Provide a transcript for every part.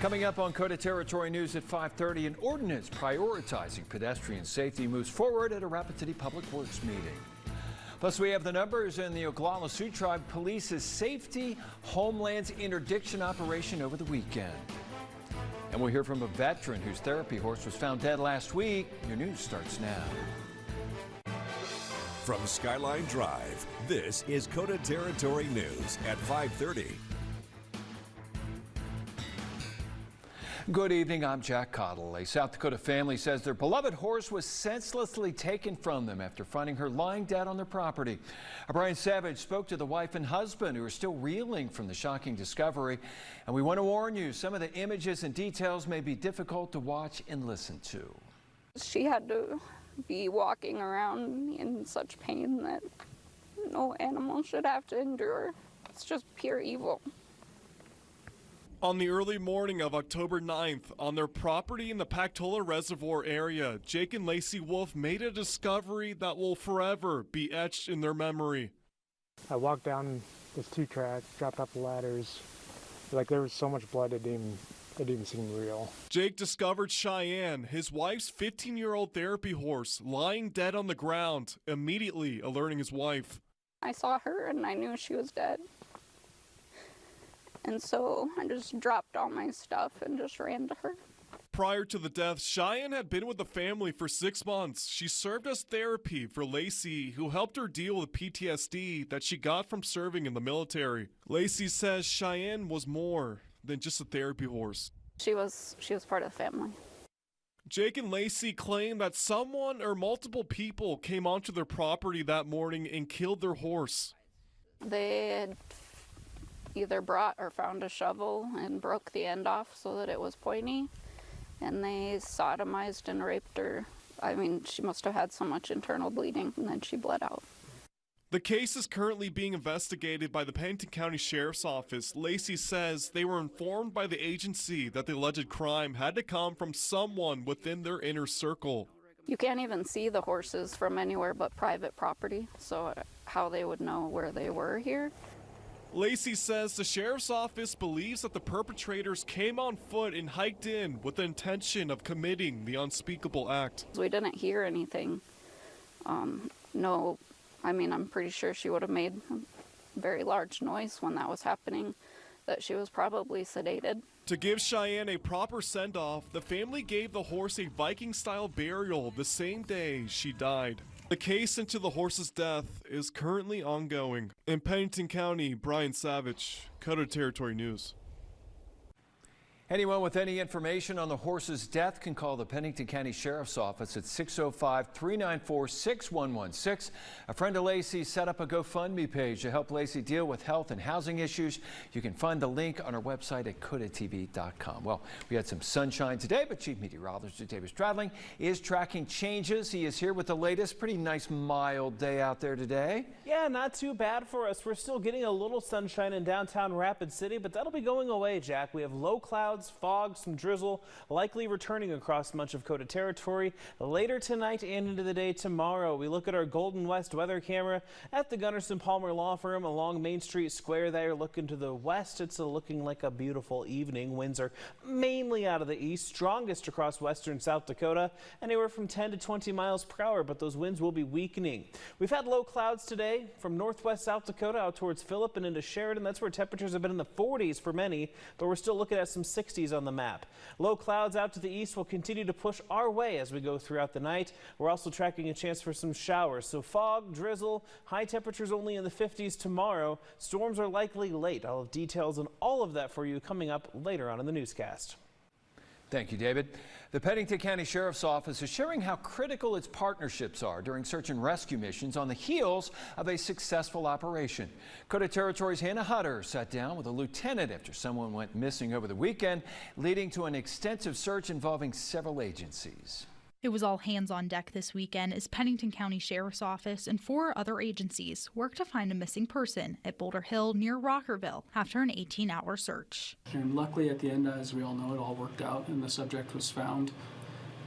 Coming up on KOTA Territory News at 5:30, an ordinance prioritizing pedestrian safety moves forward at a Rapid City Public Works meeting. Plus, we have the numbers in the Oglala Sioux Tribe Police's Safety Homelands Interdiction operation over the weekend. And we'll hear from a veteran whose therapy horse was found dead last week. Your news starts now. From Skyline Drive, this is KOTA Territory News at 5:30. Good evening, I'm Jack Cottle. A South Dakota family says their beloved horse was senselessly taken from them after finding her lying dead on their property. Brian Savage spoke to the wife and husband who are still reeling from the shocking discovery. And we want to warn you, some of the images and details may be difficult to watch and listen to. She had to be walking around in such pain that no animal should have to endure. It's just pure evil. On the early morning of October 9th, on their property in the Pactola Reservoir area, Jake and Lacey Wolf made a discovery that will forever be etched in their memory. I walked down this 2 tracks, dropped off the ladders. Like there was so much blood it didn't even seem real. Jake discovered Cheyenne, his wife's 15-year-old therapy horse, lying dead on the ground, immediately alerting his wife. I saw her and I knew she was dead. And so I just dropped all my stuff and just ran to her. Prior to the death, Cheyenne had been with the family for 6 months. She served as therapy for Lacey, who helped her deal with PTSD that she got from serving in the military. Lacey says Cheyenne was more than just a therapy horse. She was part of the family. Jake and Lacey claim that someone or multiple people came onto their property that morning and killed their horse. They had either brought or found a shovel and broke the end off so that it was pointy, and they sodomized and raped her. I mean, she must have had so much internal bleeding and then she bled out. The case is currently being investigated by the Pennington County Sheriff's Office. Lacey says they were informed by the agency that the alleged crime had to come from someone within their inner circle. You can't even see the horses from anywhere but private property, so how they would know where they were here? Lacey says the sheriff's office believes that the perpetrators came on foot and hiked in with the intention of committing the unspeakable act. We didn't hear anything. No, I mean, I'm pretty sure she would have made a very large noise when that was happening, that she was probably sedated. To give Cheyenne a proper send-off, the family gave the horse a Viking-style burial the same day she died. The case into the horse's death is currently ongoing. In Pennington County, Brian Savage, KOTA Territory News. Anyone with any information on the horse's death can call the Pennington County Sheriff's Office at 605-394-6116. A friend of Lacey set up a GoFundMe page to help Lacey deal with health and housing issues. You can find the link on our website at kotatv.com. Well, we had some sunshine today, but Chief Meteorologist David Stradling is tracking changes. He is here with the latest. Pretty nice mild day out there today. Yeah, not too bad for us. We're still getting a little sunshine in downtown Rapid City, but that'll be going away, Jack. We have low clouds, fog, some drizzle likely returning across much of KOTA Territory later tonight and into the day tomorrow. We look at our Golden West weather camera at the Gunnarsson Palmer Law Firm along Main Street Square there. Looking to the west, it's looking like a beautiful evening. Winds are mainly out of the east, strongest across western South Dakota, anywhere from 10 to 20 miles per hour, but those winds will be weakening. We've had low clouds today from northwest South Dakota out towards Phillip and into Sheridan. That's where temperatures have been in the 40s for many, but we're still looking at some 60s on the map. Low clouds out to the east will continue to push our way as we go throughout the night. We're also tracking a chance for some showers. So fog, drizzle, high temperatures only in the 50s tomorrow. Storms are likely late. I'll have details on all of that for you coming up later on in the newscast. Thank you, David. The Pennington County Sheriff's Office is sharing how critical its partnerships are during search and rescue missions on the heels of a successful operation. KOTA Territory's Hannah Hutter sat down with a lieutenant after someone went missing over the weekend, leading to an extensive search involving several agencies. It was all hands on deck this weekend as Pennington County Sheriff's Office and 4 other agencies worked to find a missing person at Boulder Hill near Rockerville after an 18-hour search. And luckily at the end, as we all know, it all worked out and the subject was found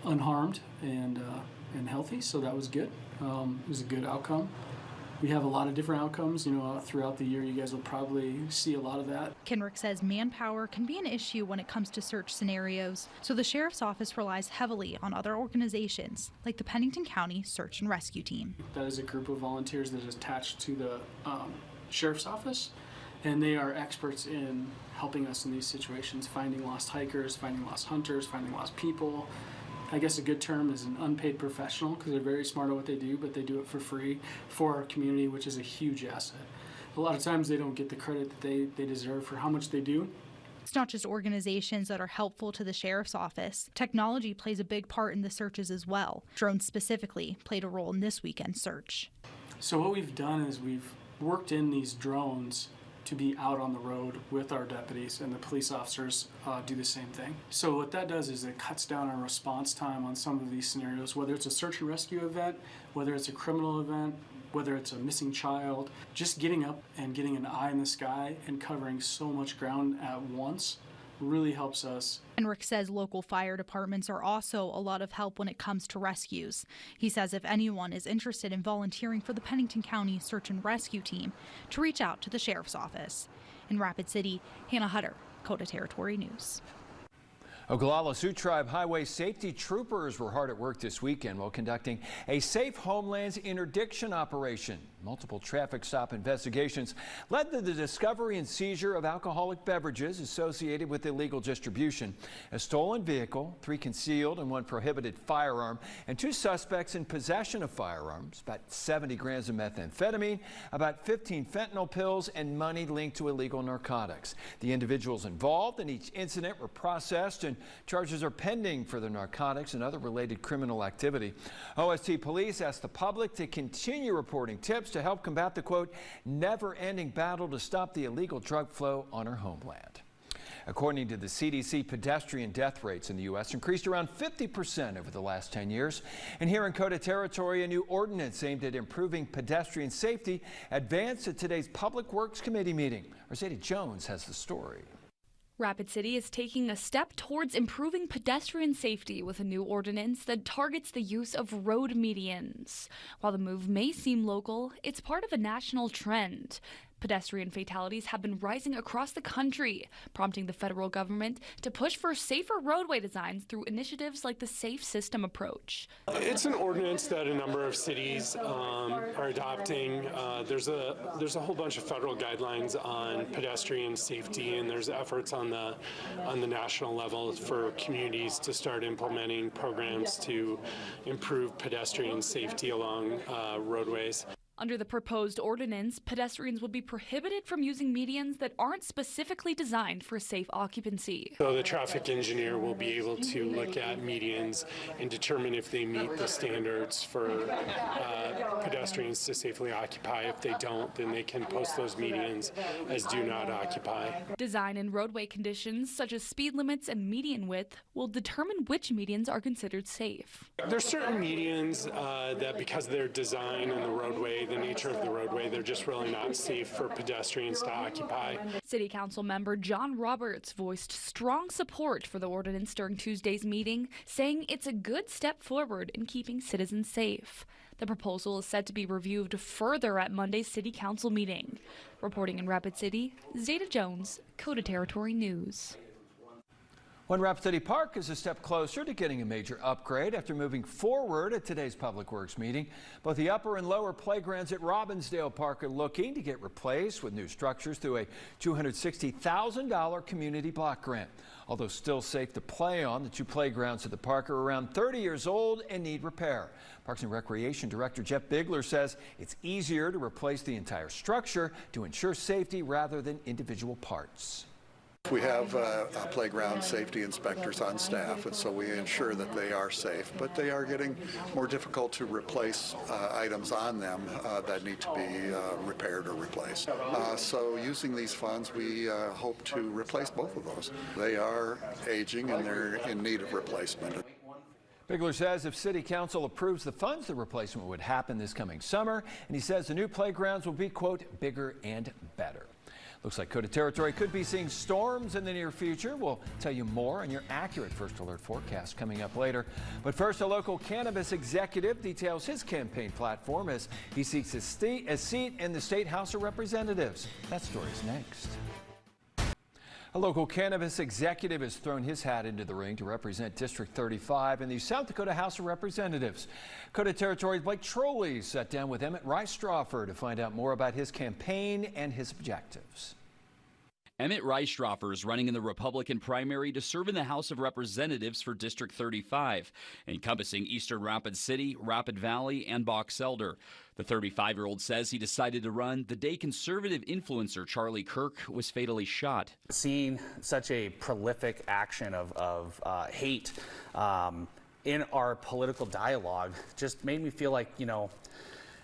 unharmed and healthy, so that was good. It was a good outcome. We have a lot of different outcomes, throughout the year. You guys will probably see a lot of that. Kenrick says manpower can be an issue when it comes to search scenarios, so the sheriff's office relies heavily on other organizations like the Pennington County Search and Rescue Team. That is a group of volunteers that is attached to the sheriff's office, and they are experts in helping us in these situations, finding lost hikers, finding lost hunters, finding lost people. I guess a good term is an unpaid professional, because they're very smart at what they do, but they do it for free for our community, which is a huge asset. A lot of times they don't get the credit that they deserve for how much they do. It's not just organizations that are helpful to the sheriff's office. Technology plays a big part in the searches as well. Drones specifically played a role in this weekend's search. So what we've done is we've worked in these drones to be out on the road with our deputies, and the police officers do the same thing. So what that does is it cuts down our response time on some of these scenarios, whether it's a search and rescue event, whether it's a criminal event, whether it's a missing child. Just getting up and getting an eye in the sky and covering so much ground at once really helps us. Henrik says local fire departments are also a lot of help when it comes to rescues. He says if anyone is interested in volunteering for the Pennington County Search and Rescue Team, to reach out to the sheriff's office. In Rapid City, Hannah Hutter, KOTA Territory News. Oglala Sioux Tribe Highway Safety Troopers were hard at work this weekend while conducting a Safe Homelands interdiction operation. Multiple traffic stop investigations led to the discovery and seizure of alcoholic beverages associated with illegal distribution, a stolen vehicle, 3 concealed and 1 prohibited firearm, and 2 suspects in possession of firearms, about 70 grams of methamphetamine, about 15 fentanyl pills, and money linked to illegal narcotics. The individuals involved in each incident were processed, and charges are pending for the narcotics and other related criminal activity. OST police asked the public to continue reporting tips to help combat the, quote, never-ending battle to stop the illegal drug flow on our homeland. According to the CDC, pedestrian death rates in the U.S. increased around 50% over the last 10 years. And here in KOTA Territory, a new ordinance aimed at improving pedestrian safety advanced at today's Public Works Committee meeting. Rosetta Jones has the story. Rapid City is taking a step towards improving pedestrian safety with a new ordinance that targets the use of road medians. While the move may seem local, it's part of a national trend. Pedestrian fatalities have been rising across the country, prompting the federal government to push for safer roadway designs through initiatives like the Safe System approach. It's an ordinance that a number of cities are adopting. There's a whole bunch of federal guidelines on pedestrian safety, and there's efforts on the national level for communities to start implementing programs to improve pedestrian safety along roadways. Under the proposed ordinance, pedestrians will be prohibited from using medians that aren't specifically designed for safe occupancy. So the traffic engineer will be able to look at medians and determine if they meet the standards for pedestrians to safely occupy. If they don't, then they can post those medians as do not occupy. Design and roadway conditions, such as speed limits and median width, will determine which medians are considered safe. There's certain medians that, because of their design and the roadway, the nature of the roadway, they're just really not safe for pedestrians to occupy. City Council member John Roberts voiced strong support for the ordinance during Tuesday's meeting, saying it's a good step forward in keeping citizens safe. The proposal is set to be reviewed further at Monday's City Council meeting. Reporting in Rapid City, Zeta Jones, KOTA Territory News. One Rapid City Park is a step closer to getting a major upgrade after moving forward at today's Public Works meeting. Both the upper and lower playgrounds at Robbinsdale Park are looking to get replaced with new structures through a $260,000 community block grant. Although still safe to play on, the 2 playgrounds at the park are around 30 years old and need repair. Parks and Recreation Director Jeff Bigler says it's easier to replace the entire structure to ensure safety rather than individual parts. We have playground safety inspectors on staff, and so we ensure that they are safe, but they are getting more difficult to replace items on them that need to be repaired or replaced. So using these funds, we hope to replace both of those. They are aging and they're in need of replacement. Bigler says if City Council approves the funds, the replacement would happen this coming summer, and he says the new playgrounds will be, quote, bigger and better. Looks like KOTA territory could be seeing storms in the near future. We'll tell you more on your accurate First Alert forecast coming up later. But first, a local cannabis executive details his campaign platform as he seeks a seat in the State House of Representatives. That story's next. A local cannabis executive has thrown his hat into the ring to represent District 35 in the South Dakota House of Representatives. KOTA Territory's Blake Trolley sat down with Emmett Reistroffer to find out more about his campaign and his objectives. Emmett Reistroffer is running in the Republican primary to serve in the House of Representatives for District 35, encompassing eastern Rapid City, Rapid Valley, and Box Elder. The 35-year-old says he decided to run the day conservative influencer Charlie Kirk was fatally shot. Seeing such a prolific action of hate in our political dialogue just made me feel like,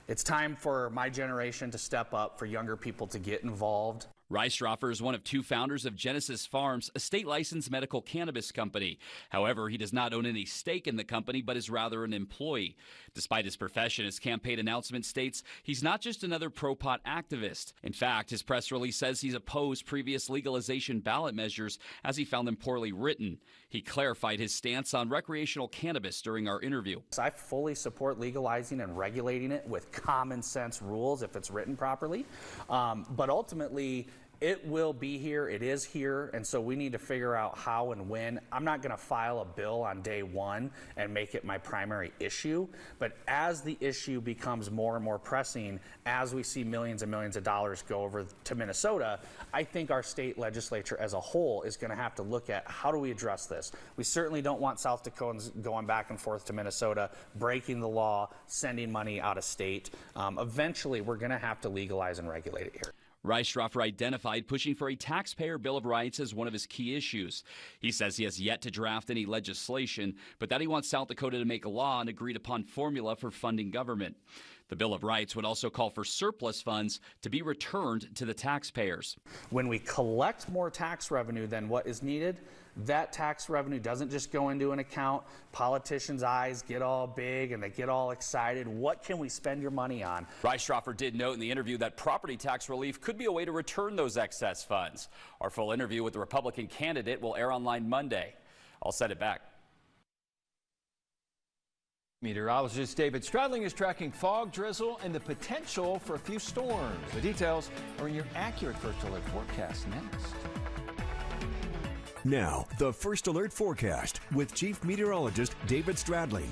it's time for my generation to step up, for younger people to get involved. Reistroffer is one of two founders of Genesis Farms, a state-licensed medical cannabis company. However, he does not own any stake in the company, but is rather an employee. Despite his profession, his campaign announcement states he's not just another pro-pot activist. In fact, his press release says he's opposed previous legalization ballot measures as he found them poorly written. He clarified his stance on recreational cannabis during our interview. I fully support legalizing and regulating it with common sense rules if it's written properly. But ultimately, it will be here, it is here, and so we need to figure out how and when. I'm not going to file a bill on day one and make it my primary issue, but as the issue becomes more and more pressing, as we see millions and millions of dollars go over to Minnesota, I think our state legislature as a whole is going to have to look at how do we address this. We certainly don't want South Dakotans going back and forth to Minnesota, breaking the law, sending money out of state. Eventually, we're going to have to legalize and regulate it here. Reistroffer identified pushing for a taxpayer Bill of Rights as one of his key issues. He says he has yet to draft any legislation, but that he wants South Dakota to make a law and agreed-upon formula for funding government. The Bill of Rights would also call for surplus funds to be returned to the taxpayers. When we collect more tax revenue than what is needed, that tax revenue doesn't just go into an account. Politicians' eyes get all big and they get all excited. What can we spend your money on? Reistroffer did note in the interview that property tax relief could be a way to return those excess funds. Our full interview with the Republican candidate will air online Monday. I'll send it back. Meteorologist David Stradling is tracking fog, drizzle, and the potential for a few storms. The details are in your accurate First Alert forecast next. Now, the First Alert forecast with Chief Meteorologist David Stradling.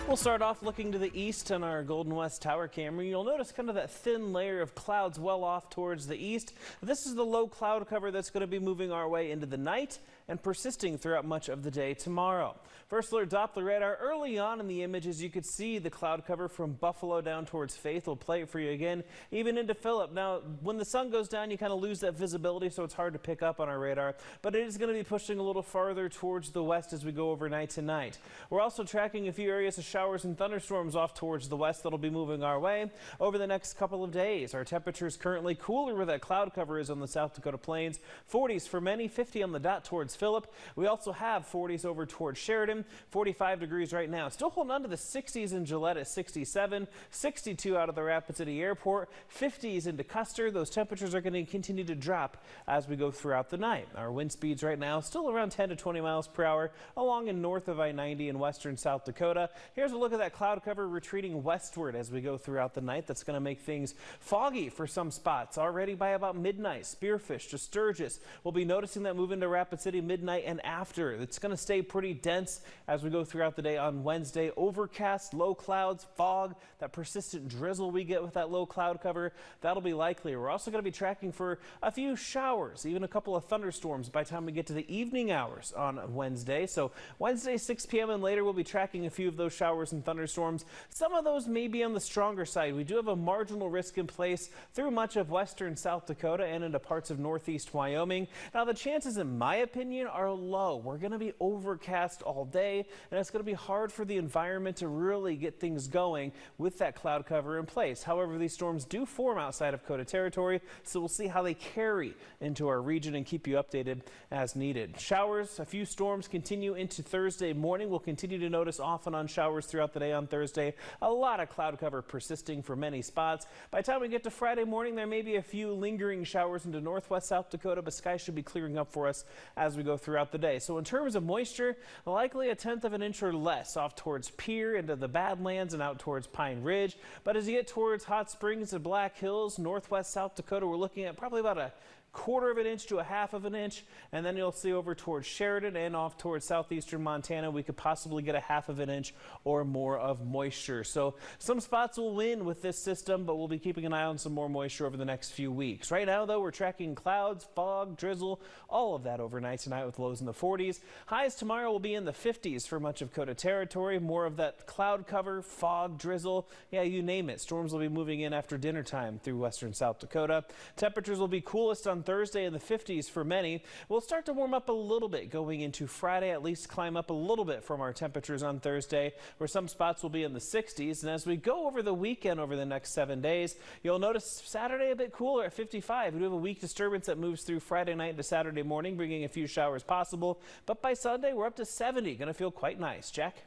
We'll start off looking to the east on our Golden West Tower camera. You'll notice kind of that thin layer of clouds well off towards the east. This is the low cloud cover that's going to be moving our way into the night and persisting throughout much of the day tomorrow. First Alert Doppler radar early on in the images, you could see the cloud cover from Buffalo down towards Faith. We'll play it for you again, even into Phillip. Now, when the sun goes down, you kind of lose that visibility, so it's hard to pick up on our radar, but it is going to be pushing a little farther towards the west as we go overnight tonight. We're also tracking a few areas of showers and thunderstorms off towards the west that'll be moving our way over the next couple of days. Our temperature is currently cooler where that cloud cover is on the South Dakota plains. 40s for many, 50 on the dot towards Phillip. We also have 40s over towards Sheridan, 45 degrees right now. Still holding on to the 60s in Gillette at 67, 62 out of the Rapid City Airport, 50s into Custer. Those temperatures are going to continue to drop as we go throughout the night. Our wind speeds right now still around 10 to 20 miles per hour along and north of I-90 in western South Dakota. Here's a look at that cloud cover retreating westward as we go throughout the night. That's going to make things foggy for some spots. Already by about midnight, Spearfish to Sturgis. We'll be noticing that move into Rapid City midnight and after. It's going to stay pretty dense as we go throughout the day on Wednesday. Overcast, low clouds, fog, that persistent drizzle we get with that low cloud cover, that'll be likely. We're also going to be tracking for a few showers, even a couple of thunderstorms by the time we get to the evening hours on Wednesday. So Wednesday 6 p.m. and later we'll be tracking a few of those showers and thunderstorms. Some of those may be on the stronger side. We do have a marginal risk in place through much of western South Dakota and into parts of northeast Wyoming. Now the chances, in my opinion, are low. We're going to be overcast all day, and it's going to be hard for the environment to really get things going with that cloud cover in place. However, these storms do form outside of KOTA territory, so we'll see how they carry into our region and keep you updated as needed. Showers, a few storms continue into Thursday morning. We'll continue to notice off and on showers throughout the day on Thursday. A lot of cloud cover persisting for many spots. By the time we get to Friday morning, there may be a few lingering showers into northwest South Dakota, but skies should be clearing up for us as we go throughout the day. So in terms of moisture, likely a 1/10 of an inch or less off towards Pierre into the Badlands and out towards Pine Ridge. But as you get towards Hot Springs and Black Hills, northwest South Dakota, we're looking at probably about a 1/4 of an inch to a 1/2 of an inch, and then you'll see over towards Sheridan and off towards southeastern Montana, we could possibly get a 1/2 of an inch or more of moisture. So some spots will win with this system, but we'll be keeping an eye on some more moisture over the next few weeks. Right now, though, we're tracking clouds, fog, drizzle, all of that overnight tonight with lows in the 40s. Highs tomorrow will be in the 50s for much of KOTA territory. More of that cloud cover, fog, drizzle, yeah, you name it. Storms will be moving in after dinner time through western South Dakota. Temperatures will be coolest on Thursday in the 50s for many. We'll start to warm up a little bit going into Friday, at least climb up a little bit from our temperatures on Thursday, where some spots will be in the 60s. And as we go over the weekend over the next 7 days, you'll notice Saturday a bit cooler at 55. We do have a weak disturbance that moves through Friday night into Saturday morning, bringing a few showers possible. But by Sunday, we're up to 70. Going to feel quite nice. Jack?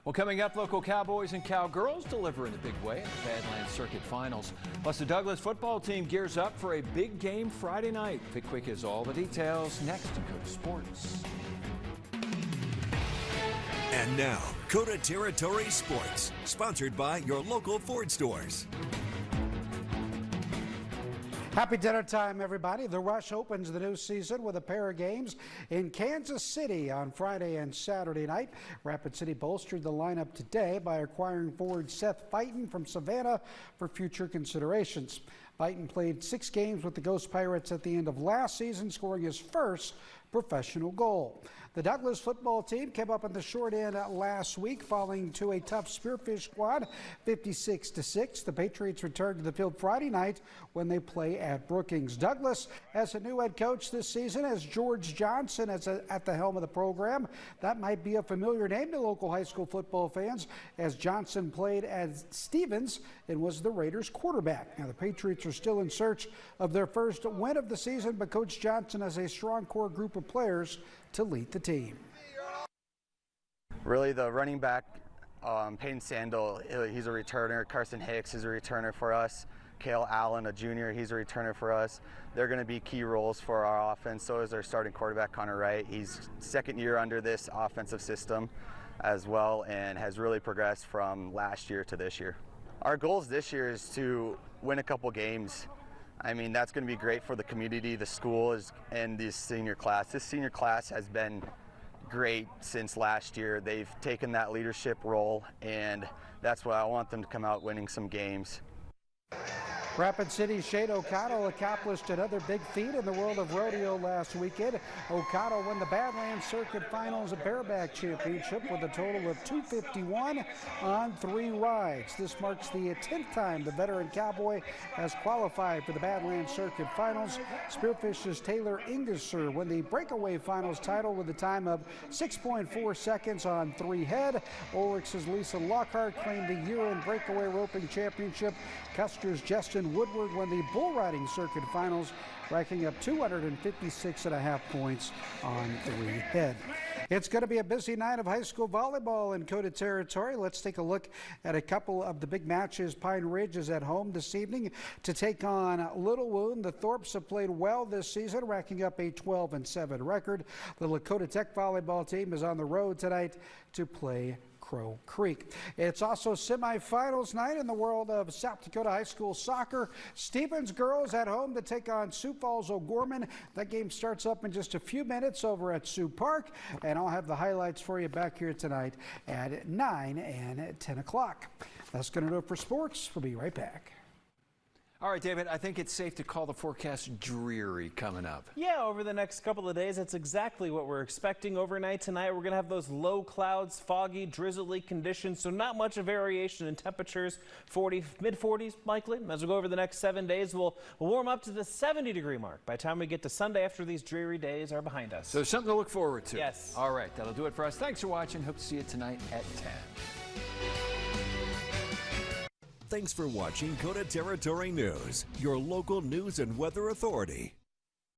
Well, coming up, local Cowboys and Cowgirls deliver in a big way in the Badlands Circuit Finals. Plus, the Douglas football team gears up for a big game Friday night. Vic Quick has all the details next in KOTA Sports. And now, KOTA Territory Sports, sponsored by your local Ford stores. Happy dinner time, everybody. The Rush opens the new season with a pair of games in Kansas City on Friday and Saturday night. Rapid City bolstered the lineup today by acquiring forward Seth Fighton from Savannah for future considerations. Fighton played 6 games with the Ghost Pirates at the end of last season, scoring his first professional goal. The Douglas football team came up on the short end last week, falling to a tough Spearfish squad, 56-6. The Patriots return to the field Friday night when they play at Brookings. Douglas has a new head coach this season as George Johnson at the helm of the program. That might be a familiar name to local high school football fans, as Johnson played as Stevens and was the Raiders quarterback. Now, the Patriots are still in search of their first win of the season, but Coach Johnson has a strong core group of players to lead the team. Really, the running back, Peyton Sandel, he's a returner. Carson Hicks is a returner for us. Cale Allen, a junior, he's a returner for us. They're going to be key roles for our offense. So is our starting quarterback, Connor Wright. He's second year under this offensive system as well and has really progressed from last year to this year. Our goals this year is to win a couple games. I mean, that's going to be great for the community, the schools, and this senior class. This senior class has been great since last year. They've taken that leadership role, and that's why I want them to come out winning some games. Rapid City's Shane O'Connell accomplished another big feat in the world of rodeo last weekend. O'Connell won the Badlands Circuit Finals Bareback Championship with a total of 251 on 3 rides. This marks the 10th time the veteran cowboy has qualified for the Badlands Circuit Finals. Spearfish's Taylor Ingesser won the Breakaway Finals title with a time of 6.4 seconds on 3 head. Ulrich's Lisa Lockhart claimed the year-end Breakaway Roping Championship. Custer's Justin Woodward won the Bull Riding Circuit Finals, racking up 256.5 points on 3 head. It's going to be a busy night of high school volleyball in KOTA territory. Let's take a look at a couple of the big matches. Pine Ridge is at home this evening to take on Little Wound. The Thorpes have played well this season, racking up a 12-7 record. The Lakota Tech volleyball team is on the road tonight to play Crow Creek. It's also semifinals night in the world of South Dakota high school soccer. Stevens girls at home to take on Sioux Falls O'Gorman. That game starts up in just a few minutes over at Sioux Park, and I'll have the highlights for you back here tonight at 9 and 10 o'clock. That's going to do it for sports. We'll be right back. All right, David, I think it's safe to call the forecast dreary coming up. Yeah, over the next couple of days, that's exactly what we're expecting. Overnight tonight, we're going to have those low clouds, foggy, drizzly conditions, so not much of variation in temperatures, mid-40s likely. As we go over the next 7 days, we'll warm up to the 70-degree mark by the time we get to Sunday after these dreary days are behind us. So something to look forward to. Yes. All right, that'll do it for us. Thanks for watching. Hope to see you tonight at 10. Thanks for watching KOTA Territory News, your local news and weather authority.